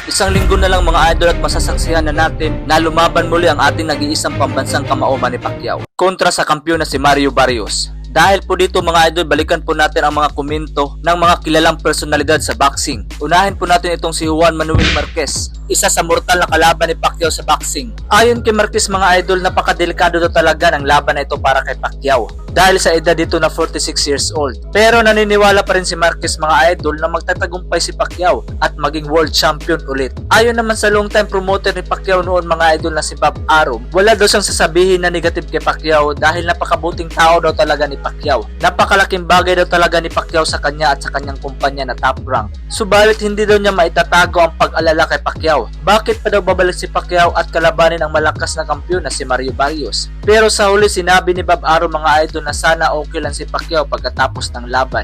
Isang linggo na lang mga idol at masasaksihan na natin na lumaban muli ang ating nag-iisang pambansang kamao Manny Pacquiao kontra sa kampiyon na si Mario Barrios. Dahil po dito mga idol, balikan po natin ang mga komento ng mga kilalang personalidad sa boxing. Unahin po natin itong si Juan Manuel Marquez, isa sa mortal na kalaban ni Pacquiao sa boxing. Ayon kay Marquez mga idol, napakadelikado daw talaga ng laban na ito para kay Pacquiao dahil sa edad dito na 46 years old. Pero naniniwala pa rin si Marquez mga idol na magtatagumpay si Pacquiao at maging world champion ulit. Ayon naman sa long time promoter ni Pacquiao noon mga idol na si Bob Arum, wala daw siyang sasabihin na negative kay Pacquiao dahil napakabuting tao daw talaga ni Pacquiao. Napakalaking bagay daw talaga ni Pacquiao sa kanya at sa kanyang kumpanya na Top Rank. Subalit hindi daw niya maitatago ang pag-alala kay Pacquiao. Bakit pa daw babalik si Pacquiao at kalabanin ang malakas na kampiyon na si Mario Barrios? Pero sa huli sinabi ni Bob Arum mga idol na sana okay lang si Pacquiao pagkatapos ng laban.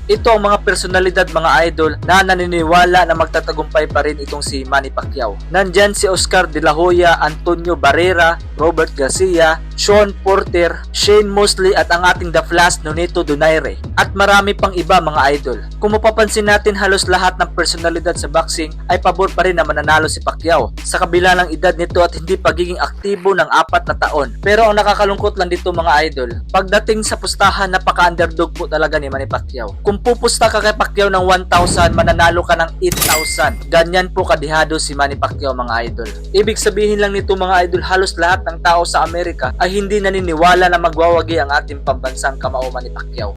Ito ang mga personalidad mga idol na naniniwala na magtatagumpay pa rin itong si Manny Pacquiao. Nandyan si Oscar De La Hoya, Antonio Barrera, Robert Garcia, Sean Porter, Shane Mosley at ang ating The Flash Nonito Donaire at marami pang iba mga idol. Kung mapapansin natin halos lahat ng personalidad sa boxing ay pabor pa rin na mananalo si Pacquiao sa kabila ng edad nito at hindi pagiging aktibo ng 4 na taon. Pero ang nakakalungkot lang dito mga idol, pagdating sa pustahan napaka-underdog po talaga ni Manny Pacquiao. Kung pupusta ka kay Pacquiao ng 1,000, mananalo ka ng 8,000. Ganyan po kadihado si Manny Pacquiao mga idol. Ibig sabihin lang nito mga idol, halos lahat ng tao sa Amerika ay hindi naniniwala na magwawagi ang ating pambansang kamao Manny Pacquiao.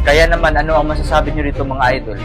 Kaya naman ano ang masasabi niyo dito mga idol?